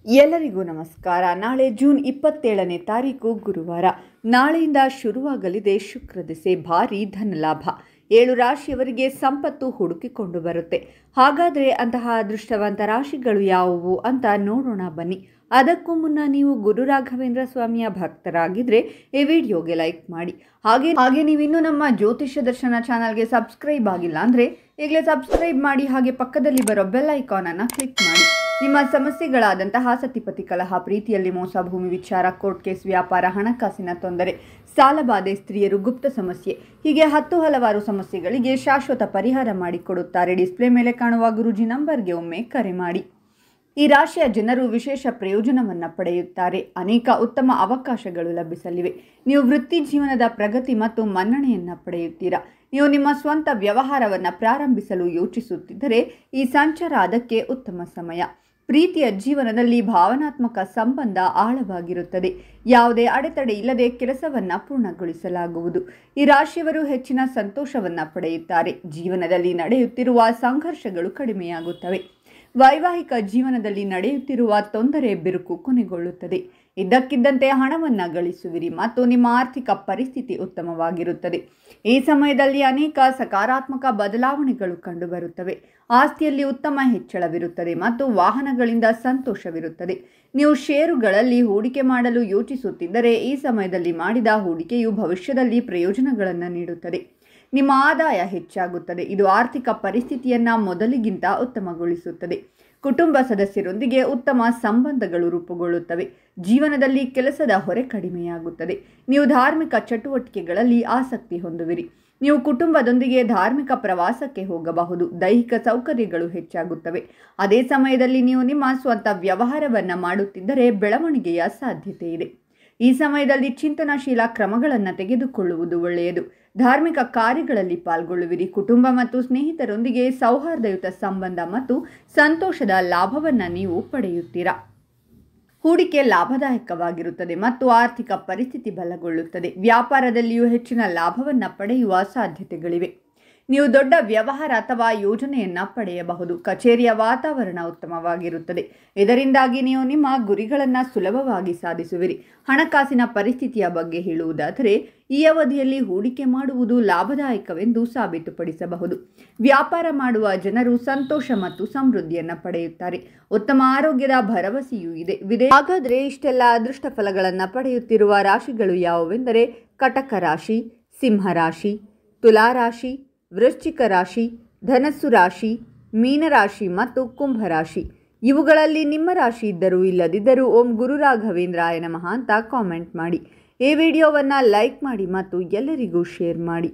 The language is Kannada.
ಎಲ್ಲರಿಗೂ ನಮಸ್ಕಾರ. ನಾಳೆ ಜೂನ್ 27ನೇ ತಾರೀಕು ಗುರುವಾರ. ನಾಳೆಯಿಂದ ಶುರುವಾಗಲಿದೆ ಶುಕ್ರ ದಿಸೆ. ಭಾರೀ ಧನಲಾಭ. 7 ರಾಶಿಯವರಿಗೆ ಸಂಪತ್ತು ಹುಡುಕಿಕೊಂಡು ಬರುತ್ತೆ. ಹಾಗಾದರೆ ಅಂತಹ ಅದೃಷ್ಟವಂತ ರಾಶಿಗಳು ಯಾವುವು ಅಂತ ನೋಡೋಣ ಬನ್ನಿ. ಅದಕ್ಕೂ ಮುನ್ನ ನೀವು ಗುರು ರಾಘವೇಂದ್ರ ಸ್ವಾಮಿಯ ಭಕ್ತರಾಗಿದ್ದರೆ ಈ ವಿಡಿಯೋಗೆ ಲೈಕ್ ಮಾಡಿ. ಹಾಗೆ ನೀವಿನ್ನೂ ನಮ್ಮ ಜ್ಯೋತಿಷ್ಯ ದರ್ಶನ ಚಾನಲ್ಗೆ ಸಬ್ಸ್ಕ್ರೈಬ್ ಆಗಿಲ್ಲ ಅಂದರೆ ಈಗಲೇ ಸಬ್ಸ್ಕ್ರೈಬ್ ಮಾಡಿ. ಹಾಗೆ ಪಕ್ಕದಲ್ಲಿ ಬರೋ ಬೆಲ್ ಐಕಾನನ್ನು ಕ್ಲಿಕ್ ಮಾಡಿ. ನಿಮ್ಮ ಸಮಸ್ಯೆಗಳಾದಂತಹ ಸತಿಪತಿ ಕಲಹ, ಪ್ರೀತಿಯಲ್ಲಿ ಮೋಸ, ಭೂಮಿ ವಿಚಾರ, ಕೋರ್ಟ್ ಕೇಸ್, ವ್ಯಾಪಾರ, ಹಣಕಾಸಿನ ತೊಂದರೆ, ಸಾಲಬಾಧೆ, ಸ್ತ್ರೀಯರು, ಗುಪ್ತ ಸಮಸ್ಯೆ, ಹೀಗೆ ಹಲವಾರು ಸಮಸ್ಯೆಗಳಿಗೆ ಶಾಶ್ವತ ಪರಿಹಾರ ಮಾಡಿಕೊಡುತ್ತಾರೆ. ಡಿಸ್ಪ್ಲೇ ಮೇಲೆ ಕಾಣುವ ಗುರೂಜಿ ನಂಬರ್ಗೆ ಒಮ್ಮೆ ಕರೆ ಮಾಡಿ. ಈ ರಾಶಿಯ ಜನರು ವಿಶೇಷ ಪ್ರಯೋಜನವನ್ನು ಪಡೆಯುತ್ತಾರೆ. ಅನೇಕ ಉತ್ತಮ ಅವಕಾಶಗಳು ಲಭಿಸಲಿವೆ. ನೀವು ವೃತ್ತಿ ಜೀವನದ ಪ್ರಗತಿ ಮತ್ತು ಮನ್ನಣೆಯನ್ನು ಪಡೆಯುತ್ತೀರಾ. ನೀವು ನಿಮ್ಮ ಸ್ವಂತ ವ್ಯವಹಾರವನ್ನು ಪ್ರಾರಂಭಿಸಲು ಯೋಚಿಸುತ್ತಿದ್ದರೆ ಈ ಸಂಚಾರ ಅದಕ್ಕೆ ಉತ್ತಮ ಸಮಯ. ಪ್ರೀತಿಯ ಜೀವನದಲ್ಲಿ ಭಾವನಾತ್ಮಕ ಸಂಬಂಧ ಆಳವಾಗಿರುತ್ತದೆ. ಯಾವುದೇ ಅಡೆತಡೆ ಇಲ್ಲದೆ ಕೆಲಸವನ್ನು ಪೂರ್ಣಗೊಳಿಸಲಾಗುವುದು. ಈ ರಾಶಿಯವರು ಹೆಚ್ಚಿನ ಸಂತೋಷವನ್ನು ಪಡೆಯುತ್ತಾರೆ. ಜೀವನದಲ್ಲಿ ನಡೆಯುತ್ತಿರುವ ಸಂಘರ್ಷಗಳು ಕಡಿಮೆಯಾಗುತ್ತವೆ. ವೈವಾಹಿಕ ಜೀವನದಲ್ಲಿ ನಡೆಯುತ್ತಿರುವ ತೊಂದರೆ, ಬಿರುಕು ಕೊನೆಗೊಳ್ಳುತ್ತದೆ. ಇದ್ದಕ್ಕಿದ್ದಂತೆ ಹಣವನ್ನು ಗಳಿಸುವಿರಿ ಮತ್ತು ನಿಮ್ಮ ಆರ್ಥಿಕ ಪರಿಸ್ಥಿತಿ ಉತ್ತಮವಾಗಿರುತ್ತದೆ. ಈ ಸಮಯದಲ್ಲಿ ಅನೇಕ ಸಕಾರಾತ್ಮಕ ಬದಲಾವಣೆಗಳು ಕಂಡುಬರುತ್ತವೆ. ಆಸ್ತಿಯಲ್ಲಿ ಉತ್ತಮ ಹೆಚ್ಚಳವಿರುತ್ತದೆ ಮತ್ತು ವಾಹನಗಳಿಂದ ಸಂತೋಷವಿರುತ್ತದೆ. ನೀವು ಷೇರುಗಳಲ್ಲಿ ಹೂಡಿಕೆ ಮಾಡಲು ಯೋಚಿಸುತ್ತಿದ್ದರೆ ಈ ಸಮಯದಲ್ಲಿ ಮಾಡಿದ ಹೂಡಿಕೆಯು ಭವಿಷ್ಯದಲ್ಲಿ ಪ್ರಯೋಜನಗಳನ್ನು ನೀಡುತ್ತದೆ. ನಿಮ್ಮ ಆದಾಯ ಹೆಚ್ಚಾಗುತ್ತದೆ. ಇದು ಆರ್ಥಿಕ ಪರಿಸ್ಥಿತಿಯನ್ನು ಮೊದಲಿಗಿಂತ ಉತ್ತಮಗೊಳಿಸುತ್ತದೆ. ಕುಟುಂಬ ಸದಸ್ಯರೊಂದಿಗೆ ಉತ್ತಮ ಸಂಬಂಧಗಳು ರೂಪುಗೊಳ್ಳುತ್ತವೆ. ಜೀವನದಲ್ಲಿ ಕೆಲಸದ ಹೊರೆ ಕಡಿಮೆಯಾಗುತ್ತದೆ. ನೀವು ಧಾರ್ಮಿಕ ಚಟುವಟಿಕೆಗಳಲ್ಲಿ ಆಸಕ್ತಿ ಹೊಂದುವಿರಿ. ನೀವು ಕುಟುಂಬದೊಂದಿಗೆ ಧಾರ್ಮಿಕ ಪ್ರವಾಸಕ್ಕೆ ಹೋಗಬಹುದು. ದೈಹಿಕ ಸೌಕರ್ಯಗಳು ಹೆಚ್ಚಾಗುತ್ತವೆ. ಅದೇ ಸಮಯದಲ್ಲಿ ನೀವು ನಿಮ್ಮ ಸ್ವಂತ ವ್ಯವಹಾರವನ್ನು ಮಾಡುತ್ತಿದ್ದರೆ ಬೆಳವಣಿಗೆಯ ಸಾಧ್ಯತೆ ಇದೆ. ಈ ಸಮಯದಲ್ಲಿ ಚಿಂತನಶೀಲ ಕ್ರಮಗಳನ್ನು ತೆಗೆದುಕೊಳ್ಳುವುದು ಒಳ್ಳೆಯದು. ಧಾರ್ಮಿಕ ಕಾರ್ಯಗಳಲ್ಲಿ ಪಾಲ್ಗೊಳ್ಳುವಿರಿ. ಕುಟುಂಬ ಮತ್ತು ಸ್ನೇಹಿತರೊಂದಿಗೆ ಸೌಹಾರ್ದಯುತ ಸಂಬಂಧ ಮತ್ತು ಸಂತೋಷದ ಲಾಭವನ್ನು ನೀವು ಪಡೆಯುತ್ತೀರಾ. ಹೂಡಿಕೆ ಲಾಭದಾಯಕವಾಗಿರುತ್ತದೆ ಮತ್ತು ಆರ್ಥಿಕ ಪರಿಸ್ಥಿತಿ ಬಲಗೊಳ್ಳುತ್ತದೆ. ವ್ಯಾಪಾರದಲ್ಲಿಯೂ ಹೆಚ್ಚಿನ ಲಾಭವನ್ನು ಪಡೆಯುವ ಸಾಧ್ಯತೆಗಳಿವೆ. ನೀವು ದೊಡ್ಡ ವ್ಯವಹಾರ ಅಥವಾ ಯೋಜನೆಯನ್ನು ಪಡೆಯಬಹುದು. ಕಚೇರಿಯ ವಾತಾವರಣ ಉತ್ತಮವಾಗಿರುತ್ತದೆ. ಇದರಿಂದಾಗಿ ನೀವು ನಿಮ್ಮ ಗುರಿಗಳನ್ನು ಸುಲಭವಾಗಿ ಸಾಧಿಸುವಿರಿ. ಹಣಕಾಸಿನ ಪರಿಸ್ಥಿತಿಯ ಬಗ್ಗೆ ಹೇಳುವುದಾದರೆ ಈ ಅವಧಿಯಲ್ಲಿ ಹೂಡಿಕೆ ಮಾಡುವುದು ಲಾಭದಾಯಕವೆಂದು ಸಾಬೀತುಪಡಿಸಬಹುದು. ವ್ಯಾಪಾರ ಮಾಡುವ ಜನರು ಸಂತೋಷ ಮತ್ತು ಸಮೃದ್ಧಿಯನ್ನು ಪಡೆಯುತ್ತಾರೆ. ಉತ್ತಮ ಆರೋಗ್ಯದ ಭರವಸೆಯೂ ಇದೆ. ಹಾಗಾದರೆ ಇಷ್ಟೆಲ್ಲ ಅದೃಷ್ಟ ಫಲಗಳನ್ನು ಪಡೆಯುತ್ತಿರುವ ರಾಶಿಗಳು ಯಾವುವೆಂದರೆ ಕಟಕ ರಾಶಿ, ಸಿಂಹರಾಶಿ, ತುಲಾರಾಶಿ, ವೃಶ್ಚಿಕ ರಾಶಿ, ಧನಸ್ಸು ರಾಶಿ, ಮೀನರಾಶಿ ಮತ್ತು ಕುಂಭರಾಶಿ. ಇವುಗಳಲ್ಲಿ ನಿಮ್ಮ ರಾಶಿ ಇದ್ದರೂ ಇಲ್ಲದಿದ್ದರೂ ಓಂ ಗುರು ರಾಘವೇಂದ್ರಾಯ ನಮಃ ಅಂತ ಕಾಮೆಂಟ್ ಮಾಡಿ. ಈ ವಿಡಿಯೋವನ್ನು ಲೈಕ್ ಮಾಡಿ ಮತ್ತು ಎಲ್ಲರಿಗೂ ಶೇರ್ ಮಾಡಿ.